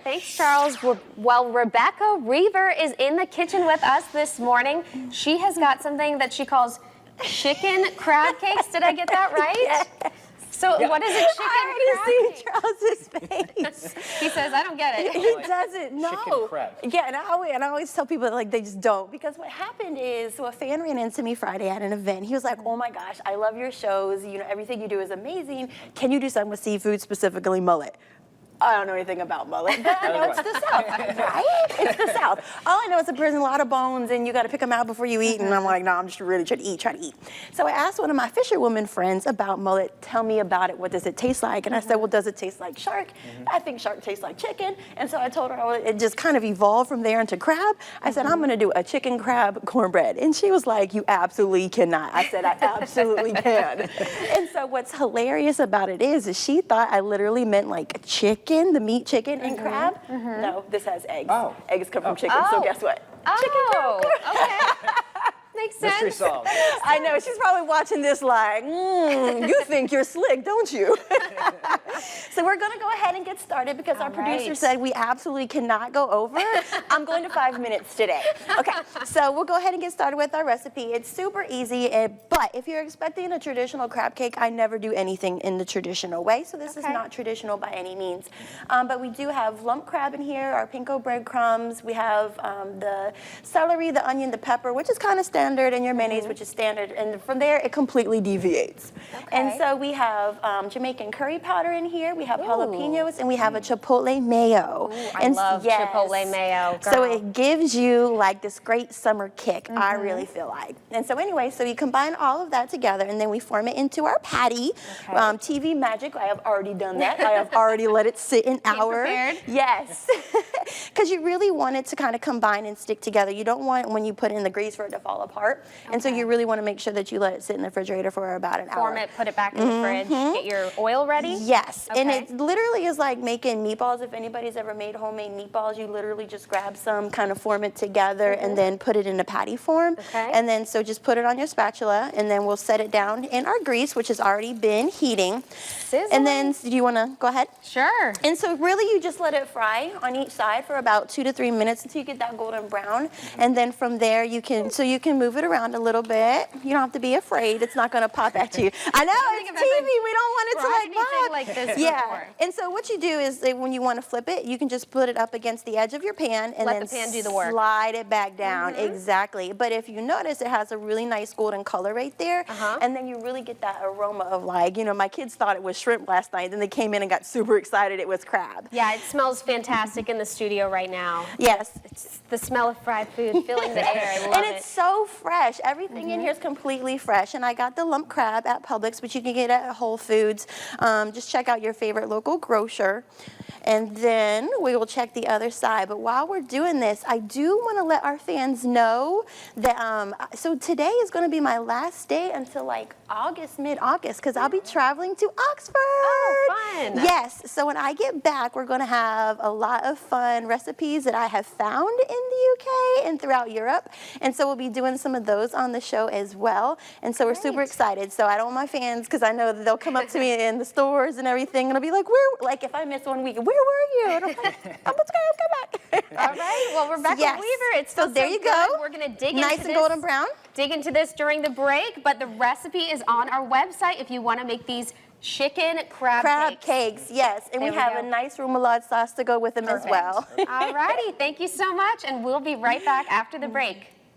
Thanks, Charles. Well, Rebecca Reaver is in the kitchen with us this morning. She has got something that she calls chicken crab cakes. Did I get that right? Yes. So what is a chicken crab cake? Charles's face. He says, I don't get it. He doesn't. No. Chicken crab. Yeah, and I always tell people like they just don't, because what happened is, so a fan ran into me Friday at an event. He was like, "Oh my gosh, I love your shows. You know, everything you do is amazing. Can you do something with seafood, specifically mullet?" I don't know anything about mullet, but I know it's the South, right? It's the South. All I know is that there's a lot of bones and you got to pick them out before you eat. And I'm like, no, I'm just really trying to eat. So I asked one of my fisherwoman friends about mullet. Tell me about it. What does it taste like? And I said, well, does it taste like shark? I think shark tastes like chicken. And so I told her it just kind of evolved from there into crab. I said, I'm going to do a chicken crab cornbread. And she was like, you absolutely cannot. I said, I absolutely can. And so what's hilarious about it is she thought I literally meant like chicken. The meat chicken and crab. No, this has eggs. Oh. Eggs come from chicken, so guess what? Oh, okay. Makes sense. Mystery solved. I know, she's probably watching this like, you think you're slick, don't you? So we're gonna go ahead and get started because our producer said we absolutely cannot go over. I'm going to 5 minutes today. Okay, so we'll go ahead and get started with our recipe. It's super easy, but if you're expecting a traditional crab cake, I never do anything in the traditional way, so this is not traditional by any means. But we do have lump crab in here, our pinko breadcrumbs, we have the celery, the onion, the pepper, which is kind of standard, and your mayonnaise, which is standard, and from there it completely deviates. And so we have Jamaican curry powder in here, we have jalapenos, and we have a chipotle mayo. I love chipotle mayo, girl. So it gives you like this great summer kick, I really feel like. And so anyway, so you combine all of that together, and then we form it into our patty. TV magic, I have already done that. I have already let it sit an hour. Prepared? Yes, because you really want it to kind of combine and stick together. You don't want when you put in the grease for it to fall apart. And so you really want to make sure that you let it sit in the refrigerator for about an hour. Form it, put it back in the fridge, get your oil ready? Yes, and it literally is like making meatballs. If anybody's ever made homemade meatballs, you literally just grab some, kind of form it together, and then put it in a patty form. And then so just put it on your spatula, and then we'll set it down in our grease, which has already been heating. Sizzling. And then, do you want to go ahead? Sure. And so really you just let it fry on each side for about 2 to 3 minutes until you get that golden brown. And then from there you can move it around a little bit. You don't have to be afraid. It's not going to pop at you. I know, it's TV. We don't want it to like pop. Like this before. And so what you do is when you want to flip it, you can just put it up against the edge of your pan and let then the pan do the work. Slide it back down. Exactly. But if you notice, it has a really nice golden color right there. And then you really get that aroma of like, you know, my kids thought it was shrimp last night, and they came in and got super excited it was crab. Yeah, it smells fantastic in the studio right now. Yes. It's the smell of fried food filling the air. I love and it's so fresh. Everything in here is completely fresh. And I got the lump crab at Publix, which you can get at Whole Foods. Just check out your favorite local grocer. And then we will check the other side. But while we're doing this, I do want to let our fans know that, so today is going to be my last day until like August, mid-August, because I'll be traveling to Oxford. Oh, fun. Yes, so when I get back, we're going to have a lot of fun recipes that I have found in the UK and throughout Europe. And so we'll be doing some of those on the show as well. And so we're super excited. So I don't want my fans, because I know that they'll come up to me in the stores and everything, and I'll be like, like if I miss 1 week, where were you? And I'm like, I'm come back. All right, well, Rebecca Weaver, it's so there you go. We're going to dig into nice this. and golden brown. Dig into this during the break, but the recipe is on our website if you want to make these chicken crab cakes. Yes, and we have a nice remoulade sauce to go with them as well. All righty, thank you so much, and we'll be right back after the break.